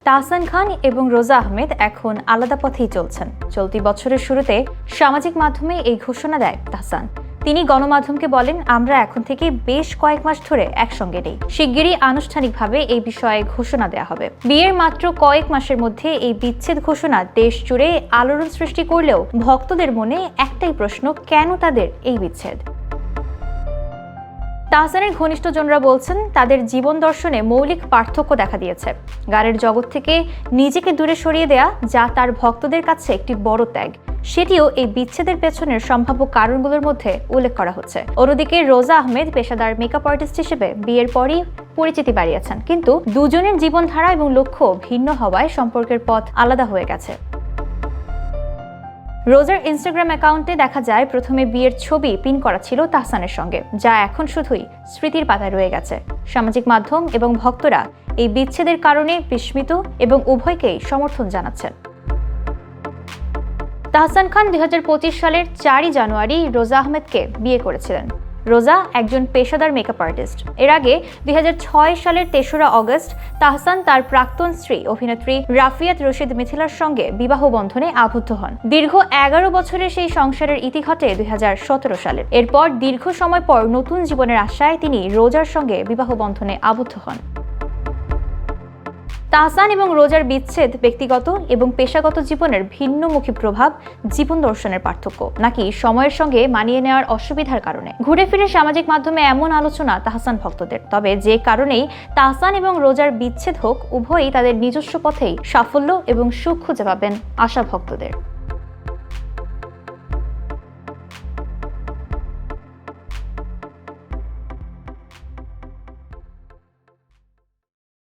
তাহসান খান এবং রোজা আহমেদ এখন আলাদা পথেই চলছেন। চলতি বছরের শুরুতে সামাজিক মাধ্যমে এই ঘোষণা দেয় তাহসান। তিনি গণমাধ্যমকে বলেন, আমরা এখন থেকে বেশ কয়েক মাস ধরে একসঙ্গে নেই। শিগগিরই আনুষ্ঠানিকভাবে এই বিষয়ে ঘোষণা দেওয়া হবে। বিয়ের মাত্র কয়েক মাসের মধ্যে এই বিচ্ছেদ ঘোষণা দেশ জুড়ে আলোড়ন সৃষ্টি করলেও ভক্তদের মনে একটাই প্রশ্ন, কেন তাদের এই বিচ্ছেদ? তাহসানের ঘনিষ্ঠজনরা বলছেন, তাদের জীবন দর্শনে মৌলিক পার্থক্য দেখা দিয়েছে। গানের জগৎ থেকে নিজেকে দূরে সরিয়ে দেয়া, যা তার ভক্তদের কাছে একটি বড় ত্যাগ, সেটিও এই বিচ্ছেদের পেছনের সম্ভাব্য কারণগুলোর মধ্যে উল্লেখ করা হচ্ছে। অন্যদিকে রোজা আহমেদ পেশাদার মেকআপ আর্টিস্ট হিসেবে বিয়ের পরই পরিচিতি বাড়িয়েছেন, কিন্তু দুজনের জীবনধারা এবং লক্ষ্য ভিন্ন হওয়ায় সম্পর্কের পথ আলাদা হয়ে গেছে। রোজার ইনস্টাগ্রাম অ্যাকাউন্টে দেখা যায়, প্রথমে বিয়ের ছবি পিন করা ছিল তাহসানের সঙ্গে, যা এখন শুধুই স্মৃতির পাতায় রয়ে গেছে। সামাজিক মাধ্যম এবং ভক্তরা এই বিচ্ছেদের কারণে বিস্মিত এবং উভয়কেই সমর্থন জানাচ্ছেন। তাহসান খান 2025 সালের 4 জানুয়ারি রোজা আহমেদকে বিয়ে করেছিলেন। রোজা একজন পেশাদার মেকআপ আর্টিস্ট। এর আগে 2006 সালের 3রা অগস্ট তাহসান তার প্রাক্তন স্ত্রী অভিনেত্রী রাফিয়াত রশিদ মিথিলার সঙ্গে বিবাহ বন্ধনে আবদ্ধ হন। দীর্ঘ 11 বছরের সেই সংসারের ইতি ঘটে 2017 সালে। এরপর দীর্ঘ সময় পর নতুন জীবনের আশায় তিনি রোজার সঙ্গে বিবাহ বন্ধনে আবদ্ধ হন। তাহসান এবং রোজার বিচ্ছেদ ব্যক্তিগত এবং পেশাগত জীবনের ভিন্নমুখী প্রভাব, জীবন দর্শনের পার্থক্য, নাকি সময়ের সঙ্গে মানিয়ে নেওয়ার অসুবিধার কারণে? ঘুরে ফিরে সামাজিক মাধ্যমে এমন আলোচনা তাহসান ভক্তদের। তবে যে কারণেই তাহসান এবং রোজার বিচ্ছেদ হোক, উভয়ই তাদের নিজস্ব পথেই সাফল্য এবং সুখ খুঁজে পাবেন আশা ভক্তদের।